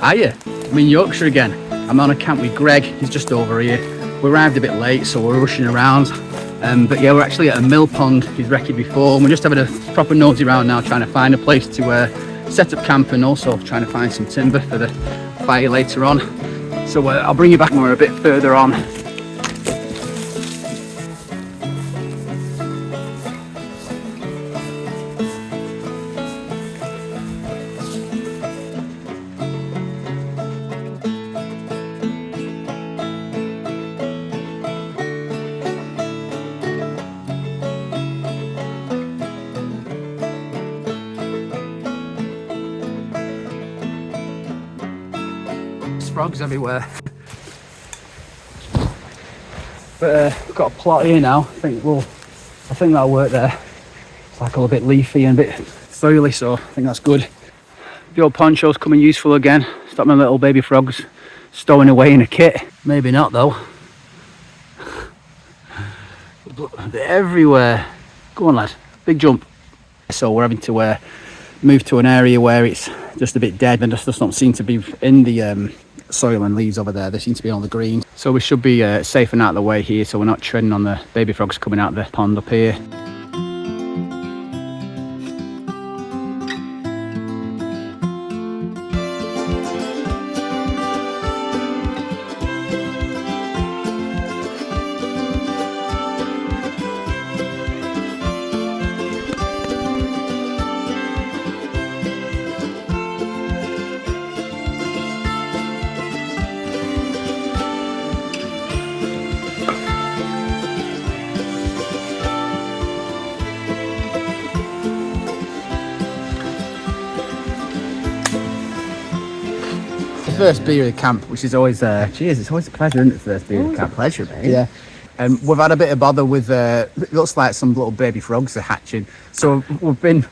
Hiya, I'm in Yorkshire again. I'm on a camp with Greg, he's just over here. We arrived a bit late, so we're rushing around. But yeah, we're actually at a mill pond he's wrecked before, and we're just having a proper nosy around now, trying to find a place to set up camp, and also trying to find some timber for the fire later on. So I'll bring you back when we're a bit further on. Frogs everywhere, but we've got a plot here now. I think that'll work there. It's like all a bit leafy and a bit soily, so I think that's good. The old poncho's coming useful again. Stop my little baby frogs stowing away in a kit. Maybe not though. They're everywhere. Go on, lad, big jump. So we're having to move to an area where it's just a bit dead and just doesn't seem to be in the soil and leaves over there. They seem to be on the green, so we should be safe and out of the way here, so we're not treading on the baby frogs coming out of the pond up here. First beer of the camp, which is always cheers, it's always a pleasure, isn't it? First beer of the camp. Pleasure, mate. Yeah. We've had a bit of bother with it looks like some little baby frogs are hatching, so we've been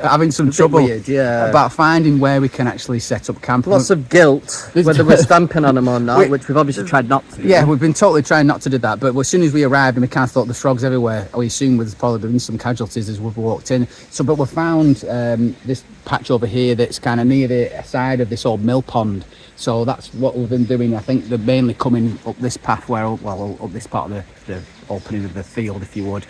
having some trouble about finding where we can actually set up camp. Lots of guilt, whether we're stamping on them or not, which we've obviously tried not to do. Yeah, we've been totally trying not to do that, but as soon as we arrived and we kind of thought the frogs everywhere, we assumed there's probably been some casualties as we've walked in. So, but we found this patch over here that's kind of near the side of this old mill pond. So that's what we've been doing. I think they're mainly coming up this path up this part of the opening of the field, if you would,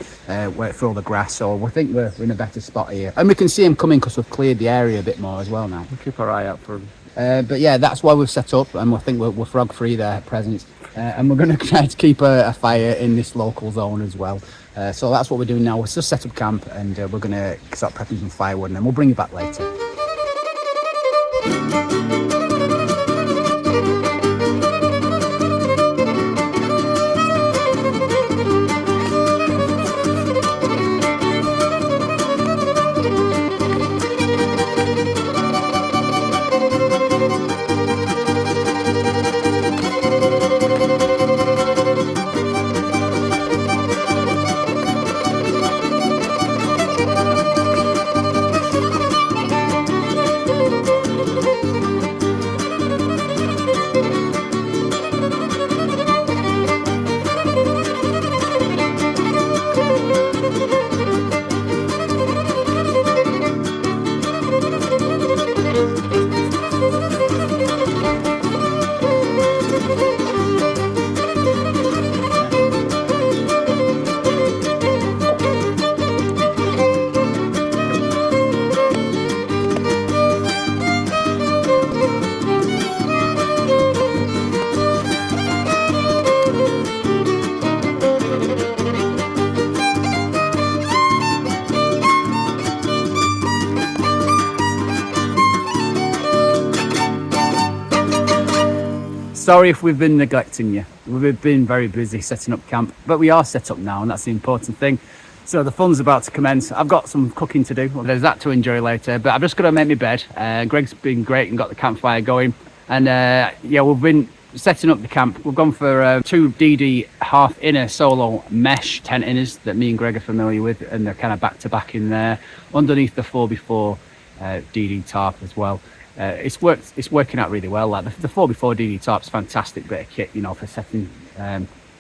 where for all the grass. So we think we're in a better spot here. And we can see them coming because we've cleared the area a bit more as well now. We'll keep our eye out for them. But yeah, that's why we've set up, and we think we're frog free there at present. And we're going to try to keep a fire in this local zone as well. So that's what we're doing now. We're just set up camp, and we're going to start prepping some firewood, and then we'll bring you back later. Sorry if we've been neglecting you. We've been very busy setting up camp, but we are set up now, and that's the important thing. So the fun's about to commence. I've got some cooking to do. There's that to enjoy later, but I've just got to make my bed. Greg's been great and got the campfire going. And yeah, we've been setting up the camp. We've gone for 2 DD half inner solo mesh tent inners that me and Greg are familiar with, and they're kind of back to back in there underneath the 4x4 DD tarp as well. It's working out really well. Like the 4x4 DD tarp's fantastic bit of kit, you know, for setting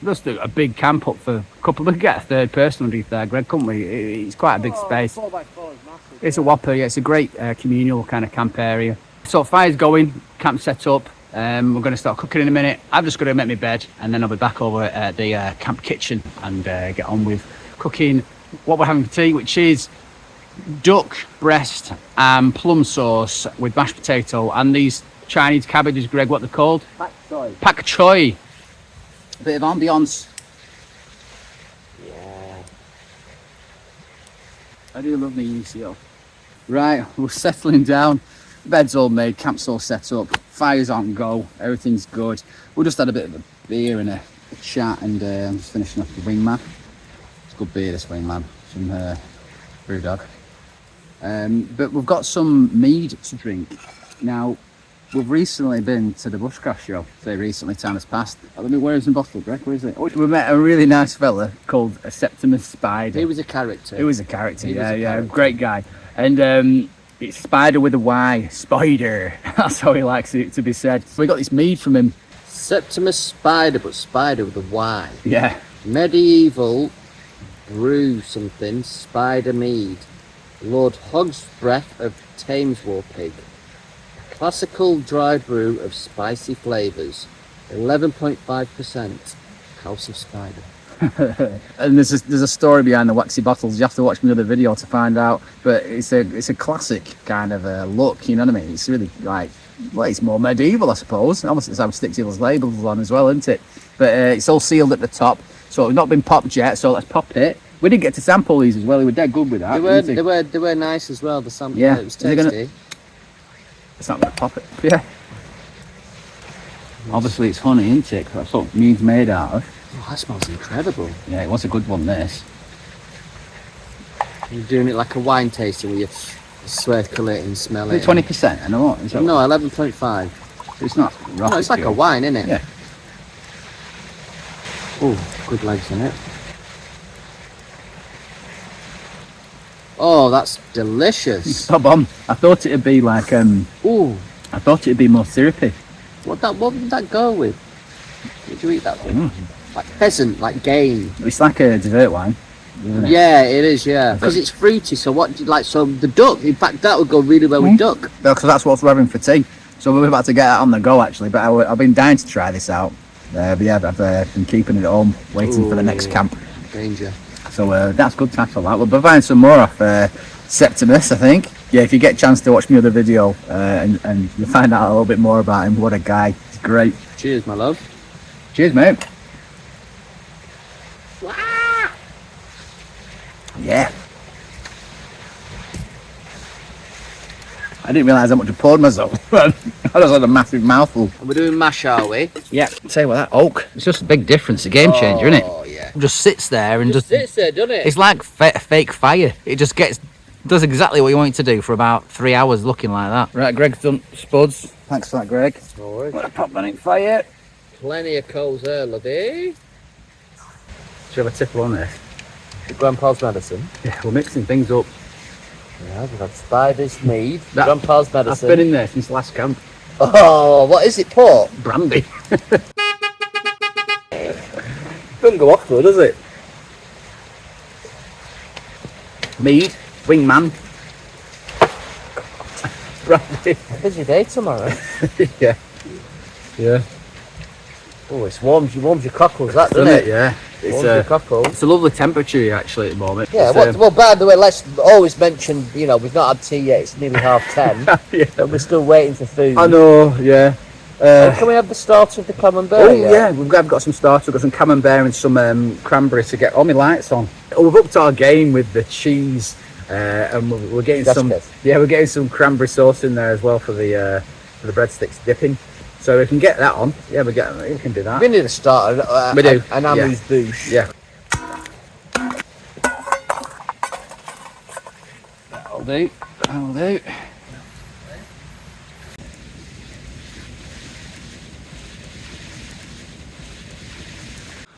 just a big camp up for a couple. We could get a third person underneath there, Greg, couldn't we? It's quite a big space. 4x4 is massive. It's a whopper. Yeah, it's a great communal kind of camp area. So fire's going, camp set up. We're going to start cooking in a minute. I've just got to make my bed, and then I'll be back over at the camp kitchen and get on with cooking what we're having for tea, which is duck breast and plum sauce with mashed potato and these Chinese cabbages, Greg, what they're called? Pak choy. Pak choy. A bit of ambience. Yeah. I do love the UCO. Right, we're settling down. Bed's all made, camp's all set up, fire's on go, everything's good. We just had a bit of a beer and a chat, and I'm just finishing off the wingman. It's good beer, this wingman, from Brewdog. But we've got some mead to drink. Now, we've recently been to the Bushcraft show. Say recently, time has passed. Let me, where is the bottle, Greg? Where is it? Oh, we met a really nice fella called a Septimus Spider. He was a character. He was a character, yeah, great guy. And it's Spider with a Y, Spider. That's how he likes it to be said. So we got this mead from him. Septimus Spider, but Spider with a Y. Yeah. Medieval brew something, Spider Mead. Lord Hog's Breath of Thames War Pig. Classical dry brew of spicy flavours. 11.5%. House of Spider. And there's a story behind the waxy bottles. You have to watch my other video to find out. But it's a classic kind of look, you know what I mean? It's really like, well, it's more medieval, I suppose. Almost it's how stick to those labels on as well, isn't it? But it's all sealed at the top, so it's not been popped yet. So let's pop it. We didn't get to sample these as well. They were dead good with that. They were nice as well. The sample, yeah, it was tasty. It's not gonna pop it. Yeah. Obviously, it's honey, isn't it? 'Cause that's what mead's made out of. Oh, that smells incredible. Yeah, it was a good one, this. You're doing it like a wine tasting where you swirl it and smell Is it. it 20%? I know what. Is that No, 11.5. It's not rocket No, it's like fuel. a wine, isn't it? Yeah. Oh, good legs in it. Oh, that's delicious. Stop on. I thought it'd be like Ooh, I thought it'd be more syrupy. what would that go with? Would you eat that with? Mm. Like pheasant, like game. It's like a dessert wine, isn't it? Yeah, it is. Yeah, because it's fruity. So what? So the duck. In fact, that would go really well with duck. Because that's what we're having for tea. So we're about to get that on the go actually. But I've been dying to try this out. But yeah, I've been keeping it at home, waiting for the next camp. Danger. So that's good tackle that. We'll be buying some more off Septimus, I think. Yeah, if you get a chance to watch my other video and you'll find out a little bit more about him. What a guy. He's great. Cheers, my love. Cheers, mate. Yeah. I didn't realise how much I poured myself. I just had a massive mouthful. And we're doing mash, are we? Yeah, tell you what, that oak, it's just a big difference, a game changer, isn't it? Oh, yeah. It just sits there and just sits there, doesn't it? it's like fake fire. It just does exactly what you want it to do for about 3 hours looking like that. Right, Greg's done spuds. Thanks for that, Greg. No worries. I'm gonna pop that in fire. Plenty of coals there, lovey. Should have a tipple on this? Grandpa's medicine. Yeah, we're mixing things up. Yeah, we've had Spider's Mead. That- Grandpa's I've medicine. been in there since last camp. Oh, what is it, port? Brandy. Doesn't go off though, does it? Mead, wingman. Brandy. Busy day tomorrow. Yeah. Yeah. Oh, it warms your cockles, that, doesn't it? Yeah. Warms your cockles. It's a lovely temperature here, actually, at the moment. Yeah, It's, well, by the way, let's always mention, we've not had tea yet. It's nearly 10:30. yeah. But we're still waiting for food. I know, yeah. Can we have the starter of the Camembert? Oh yeah, we've got some starter, we've got some Camembert and some cranberry to get all my lights on. Oh, we've upped our game with the cheese, and we're getting That's some. good. Yeah, we're getting some cranberry sauce in there as well for the breadsticks dipping. So we can get that on. Yeah, we can do that. We need a starter. We do. An amuse bouche. Yeah. That'll do. That'll do.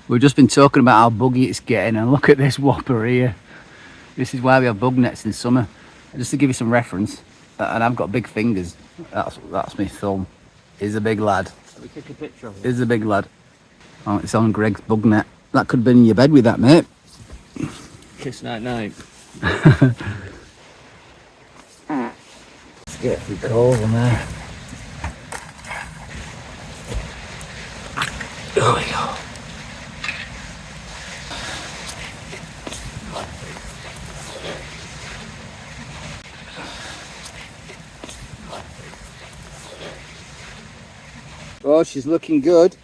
We've just been talking about how buggy it's getting, and look at this whopper here. This is why we have bug nets in summer. Just to give you some reference, and I've got big fingers. That's my thumb. He's a big lad. Let me take a picture of it. He's a big lad. Oh, it's on Greg's bug net. That could have been in your bed with that, mate. Kiss night night. Let's get a few calls on there. There we go. Oh, she's looking good.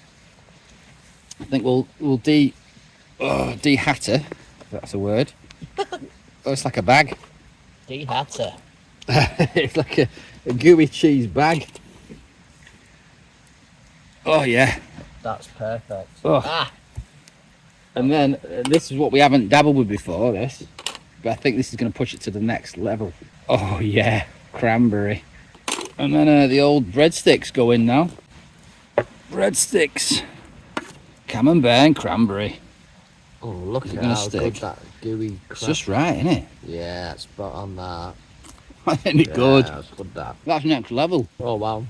I think we'll de-hatter, if that's a word. Oh, it's like a bag. De-hatter. It's like a gooey cheese bag. Oh yeah. That's perfect. Oh. Ah. And then this is what we haven't dabbled with before, this. But I think this is going to push it to the next level. Oh yeah, cranberry. And then the old breadsticks go in now. Breadsticks. Camembert and cranberry. Oh, look at gonna how stick? good that gooey crap. It's just right, isn't it? Yeah, spot on that. Isn't it good? That's good, that. That's next level. Oh, wow.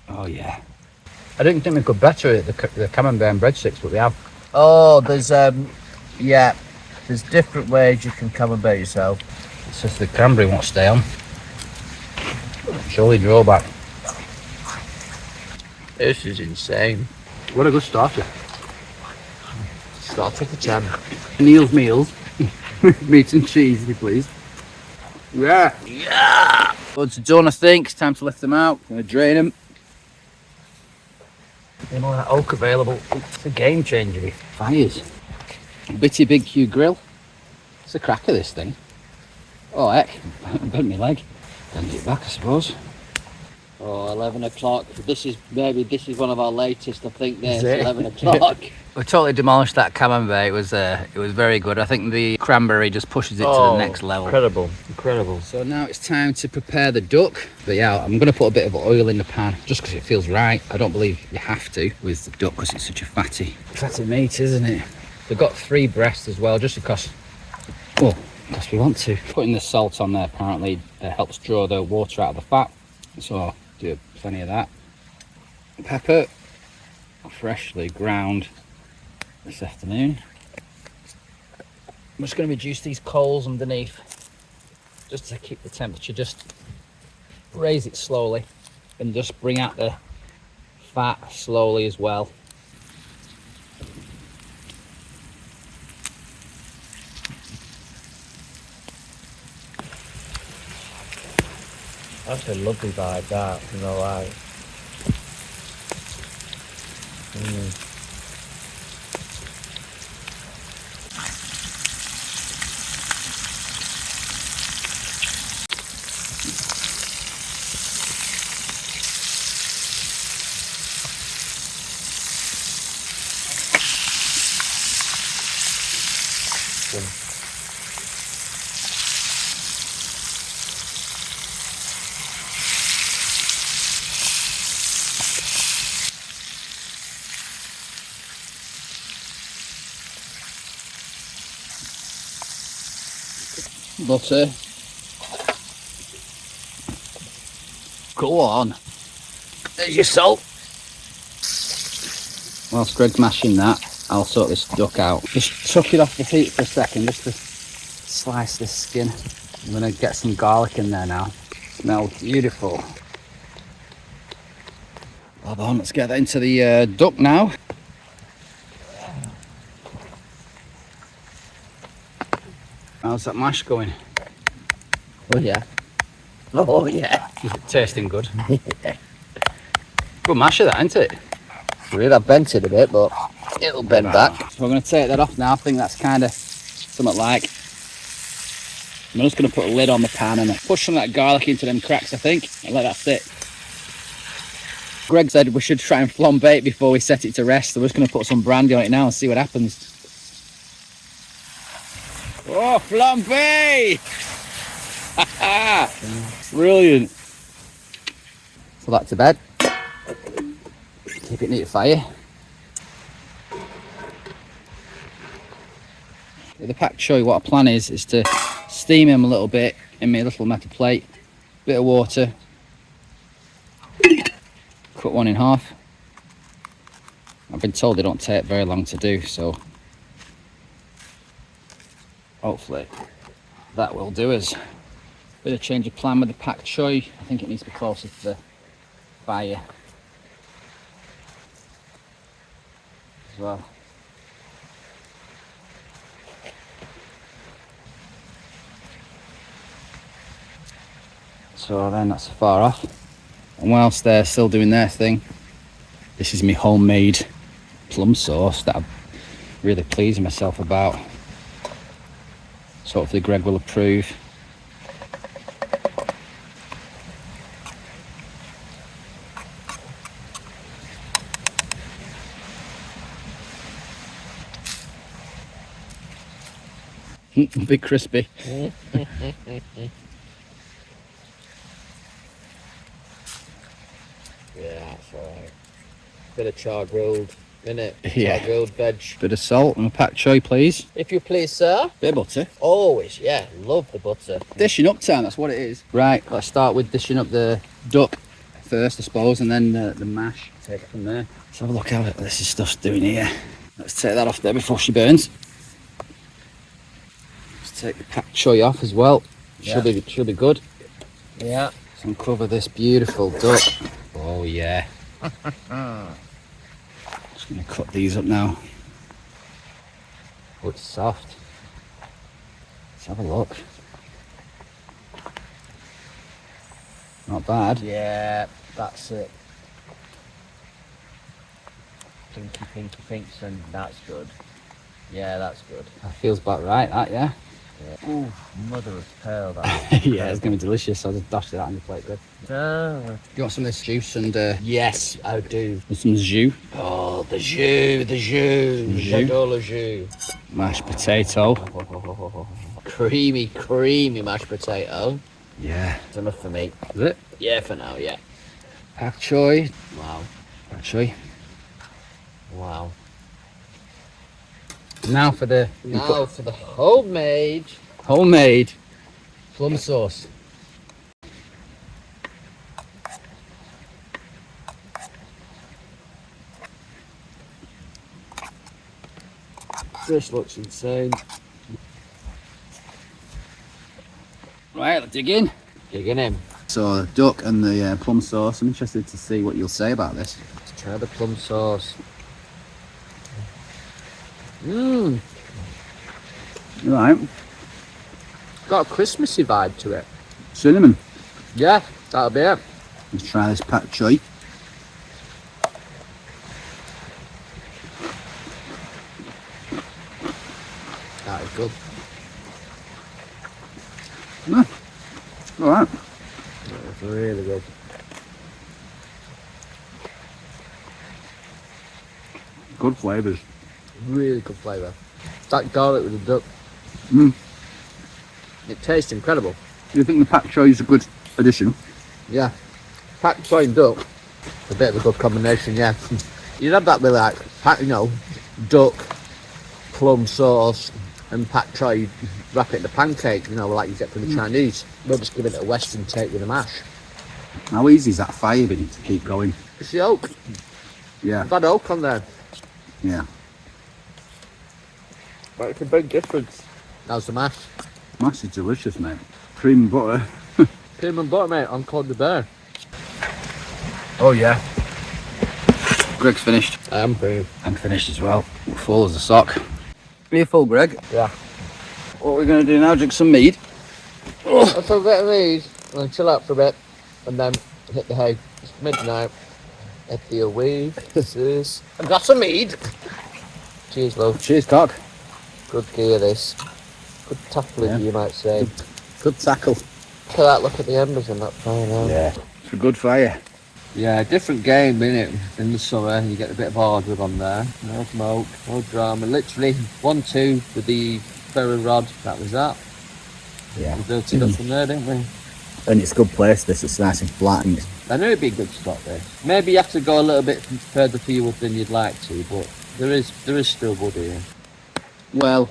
Oh yeah. I didn't think we could better it, the Camembert and breadsticks, but we have. Oh, there's, yeah, there's different ways you can Camembert yourself. It's just the cranberry won't stay on. Surely drawback. This is insane. What a good starter. Start with the 10. Neil's meals. Meat and cheese, if you please. Yeah. Yeah! Loads done, I think. It's time to lift them out. Gonna drain them. You know that oak available. It's a game changer. Fires. Bitty Big Q grill. It's a cracker, this thing. Oh heck, bent my leg. Bend it back, I suppose. Oh, 11 o'clock. This is one of our latest, I think. Is There's it? 11 o'clock. We totally demolished that Camembert. It was very good. I think the cranberry just pushes it to the next level. Incredible, incredible. So now it's time to prepare the duck. But yeah, I'm going to put a bit of oil in the pan just because it feels right. I don't believe you have to with the duck because it's such a fatty meat, isn't it? We've got 3 breasts as well, just because we want to. Putting the salt on there apparently helps draw the water out of the fat. So do plenty of that. Pepper, freshly ground this afternoon. I'm just going to reduce these coals underneath just to keep the temperature, just raise it slowly and just bring out the fat slowly as well. That's a lovely vibe, that, you know, like. Butter. Go on. There's your salt. Whilst Greg's mashing that, I'll sort this duck out. Just chuck it off the heat for a second just to slice this skin. I'm going to get some garlic in there now. Smells beautiful. Bob on, let's get that into the duck now. How's that mash going? Oh, yeah. Oh, yeah. Is it tasting good? Good mash of that, isn't it? Really, I've bent it a bit, but it'll bend back. So we're going to take that off now. I think that's kind of something like. I'm just going to put a lid on the pan and push some of that garlic into them cracks, I think, and let that sit. Greg said we should try and flambe it before we set it to rest, so we're just going to put some brandy on it now and see what happens. Oh, flambe! Brilliant. Put that to bed. Keep it near the fire. The pak choy, what I plan is to steam him a little bit in my little metal plate. Bit of water. Cut one in half. I've been told they don't take very long to do, so hopefully that will do us. Bit of change of plan with the pak choy. I think it needs to be closer to the fire. as well. So then that's far off. And whilst they're still doing their thing, this is my homemade plum sauce that I'm really pleasing myself about. So hopefully Greg will approve. Big crispy. Yeah, that's alright. Bit of char grilled, innit? Yeah. Char grilled veg. Bit of salt and a pak choy, please. If you please, sir. Bit of butter. Always, yeah. Love the butter. Dishing up time, that's what it is. Right, let's start with dishing up the duck first, I suppose, and then the mash. Take it from there. Let's have a look how this is stuff's doing here. Let's take that off there before she burns. Let's take the pak choy off as well. She'll be good. Yeah. So uncover this beautiful duck. Oh yeah. Just gonna cut these up now. Oh, it's soft. Let's have a look. Not bad. Yeah, that's it. Pinky pinks, and that's good. Yeah, that's good. That feels about right, that, yeah? Yeah. Ooh, mother of pearl, that. Yeah, it's going to be delicious. I'll just dash that on your plate, good. You want some of this juice and Yes, I do. some jus? Oh, the jus. Jus. J'adore le jus. Mashed potato. Creamy mashed potato. Yeah. It's enough for me. Is it? Yeah, for now, yeah. Pak choy. Wow. Pak choy. Wow. Now for the homemade homemade plum sauce. This looks insane. Right, let's dig in. Digging in. So the duck and the plum sauce. I'm interested to see what you'll say about this. Let's try the plum sauce. Mmm. Right. Got a Christmassy vibe to it. Cinnamon. Yeah, that'll be it. Let's try this pak choy. That is good. All right. That's really good. Good flavours. Really good flavour. That garlic with the duck. Mm. It tastes incredible. Do you think the pak choy is a good addition? Yeah. Pak choy and duck. A bit of a good combination, yeah. You'd have that with like, duck, plum sauce, and pak choy. Wrap it in a pancake, like you get from the Chinese. We'll just give it a Western take with a mash. How easy is that fire bin to keep going? It's the oak. Yeah. I've had oak on there. Yeah. But it's a big difference. How's the mash? Mash is delicious, mate. Cream and butter. Cream and butter, mate, on Camembert. Oh yeah. Greg's finished. I am pretty. I'm finished as well. Full as a sock. Are you full, Greg? Yeah. What we're going to do now, drink some mead. Let's have a bit of these and chill out for a bit and then hit the hay. It's midnight. At the oasis. I've got some mead. Cheers, love. Cheers, cock. Good gear, this. Good tackling, Yeah. you might say. Good tackle. Look at that, look at the embers in that fire now. Yeah. It's a good fire. Yeah, different game, innit? In the summer, you get a bit of hardwood on there. No smoke, no drama. Literally 1-2 with the ferro rod. That was that. Yeah. We built it up from there, didn't we? And it's a good place, this. It's nice and flat. And it's... I knew it'd be a good spot there. Maybe you have to go a little bit further for your wood than you'd like to, but there is still wood here. Well,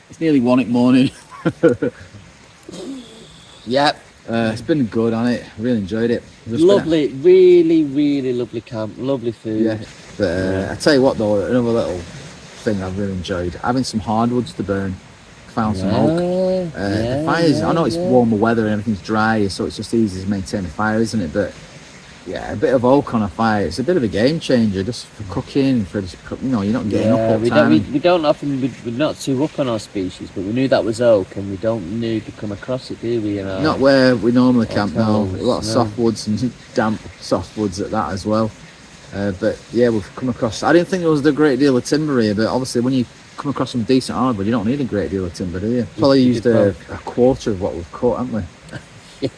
it's nearly 1 morning. Yep. It's been good, hasn't it? Really enjoyed it. Lovely, really lovely camp. Lovely food. Yeah. But I tell you what though, another little thing I've really enjoyed, having some hardwoods to burn. Found some oak. The fires, I know it's warmer weather and everything's dry, so it's just easy to maintain the fire, isn't it? But Yeah, a bit of oak on a fire. It's a bit of a game changer, just for cooking. You're not getting up all the time. We don't often. We're not too up on our species, but we knew that was oak, and we don't need to come across it, do we? Not where we normally camp now. A lot of no. softwoods and damp softwoods at that as well. But yeah, we've come across. I didn't think there was a great deal of timber here, but obviously when you come across some decent hardwood, you don't need a great deal of timber, do you? Probably used a quarter of what we've cut, haven't we?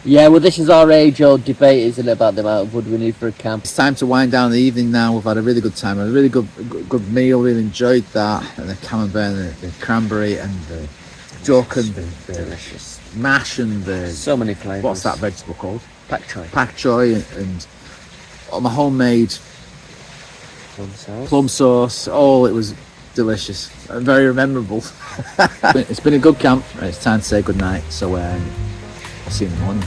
Yeah, well, this is our age-old debate, isn't it, about the amount of wood we need for a camp. It's time to wind down the evening now. We've had a really good time, a really good meal. Really enjoyed that, and the Camembert, and the cranberry, and the duck, and the delicious mash, and the so many flavours. What's that vegetable called? Pak choy. Pak choy, and my homemade plum sauce. Oh, it was delicious and very memorable. It's been a good camp. It's time to say good night. So I'll see you in the morning.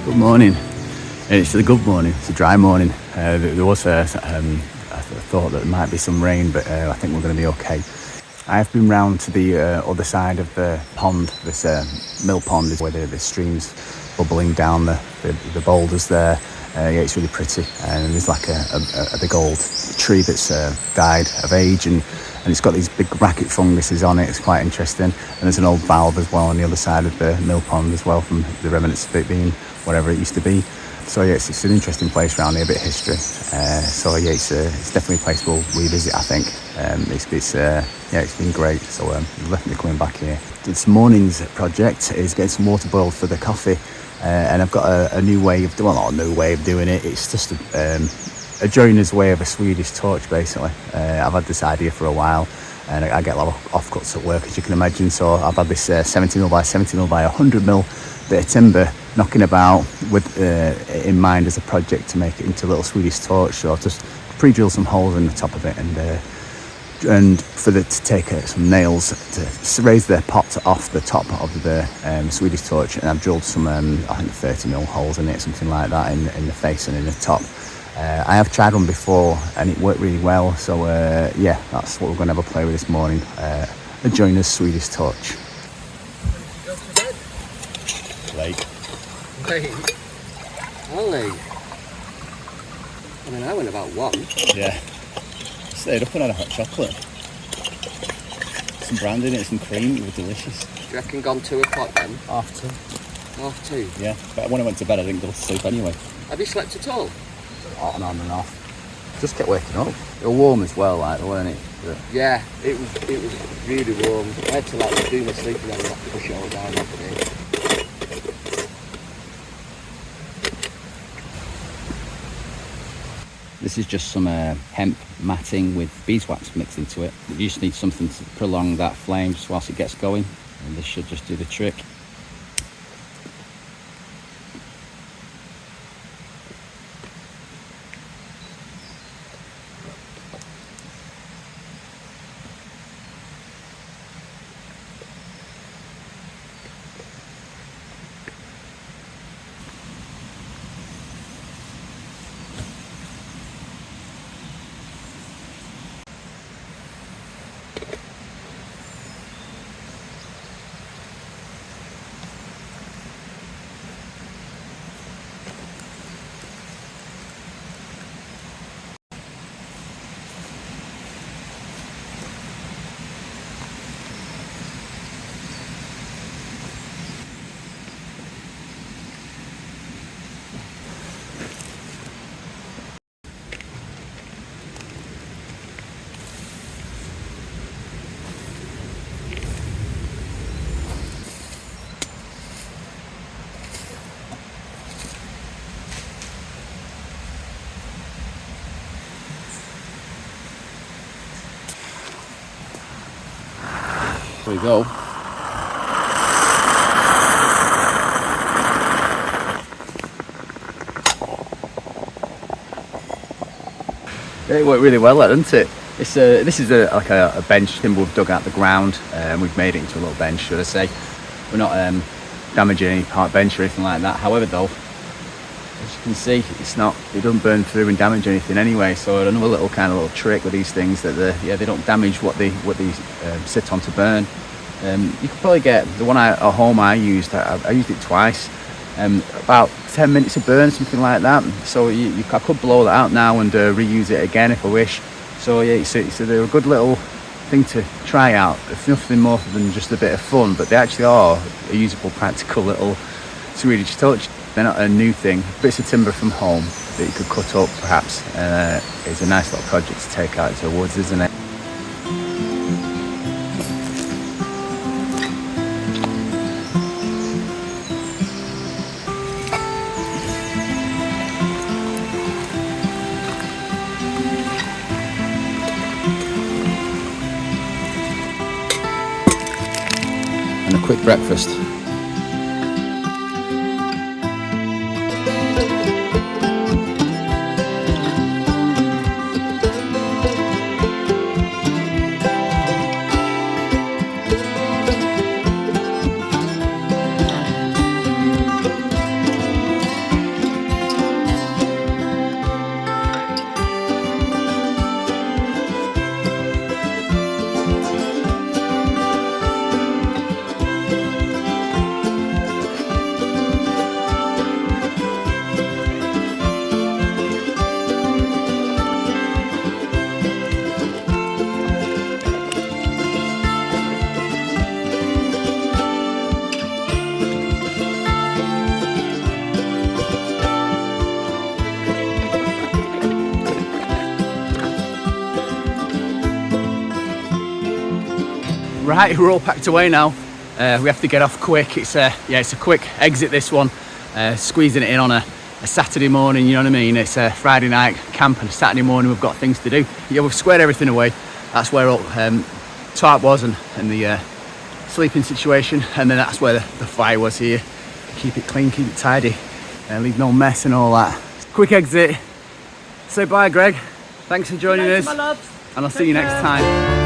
Good morning. It's a good morning. It's a dry morning. There was I thought that there might be some rain, but I think we're going to be okay. I have been round to the other side of the pond. This mill pond is where the stream's bubbling down the boulders there. Yeah, it's really pretty, and there's like a big old tree that's died of age, and it's got these big bracket funguses on it. It's quite interesting, and there's an old valve as well on the other side of the mill pond as well, from the remnants of it being whatever it used to be. So yeah, it's an interesting place around here, a bit of history. So yeah, it's definitely a place we'll revisit, I think. It's been great, so we're definitely coming back here. This morning's project is getting some water boiled for the coffee, and I've got a new way of not a new way of doing it. It's just a joiner's way of a Swedish torch, basically. I've had this idea for a while, and I get a lot of offcuts at work, as you can imagine. So I've had this 70mm by 70mm by 100mm bit of timber knocking about with in mind as a project to make it into a little Swedish torch. So I've just pre-drilled some holes in the top of it, and for the to take some nails to raise the pot off the top of the Swedish torch, and I've drilled some I think 30mm holes in it, something like that, in the face and in the top. I have tried one before and it worked really well, so yeah, that's what we're going to have a play with this morning, a joiner's Swedish torch. Late. Early. I mean, I went about 1. Yeah. Stayed up and had a hot chocolate. Some brandy in it, some cream, it was delicious. Do you reckon gone 2 o'clock then? 2:30. 2:30? Yeah, but when I went to bed I didn't go to sleep anyway. Have you slept at all? On and off. Just kept waking up. It was warm as well, like, weren't it? But Yeah, it was really warm. I had to like do my sleeping and like push it all down after it. this is just some hemp matting with beeswax mixed into it. You just need something to prolong that flame just whilst it gets going, and this should just do the trick. There we go. It worked really well, didn't it? This is like a bench timber we've dug out the ground, and we've made it into a little bench, should I say. We're not damaging any park bench or anything like that. However, though, as you can see, it doesn't burn through and damage anything anyway. So another little trick with these things, that they don't damage what they sit on to burn. You could probably get the one at home I used. I used it twice. About 10 minutes of burn, something like that. So I could blow that out now and reuse it again if I wish. So yeah, they're a good little thing to try out. It's nothing more than just a bit of fun, but they actually are a usable, practical little Swedish touch. They're not a new thing. Bits of timber from home that you could cut up, perhaps. It's a nice little project to take out into the woods, isn't it? And a quick breakfast. Right, we're all packed away now. We have to get off quick. It's a quick exit, this one. Squeezing it in on a Saturday morning, you know what I mean? It's a Friday night camp and a Saturday morning we've got things to do. Yeah, we've squared everything away. That's where tarp was and the sleeping situation, and then that's where the fire was here. keep it clean, keep it tidy, leave no mess and all that. Quick exit. Say bye, Greg. Thanks for joining us, My loves. and I'll see you next time.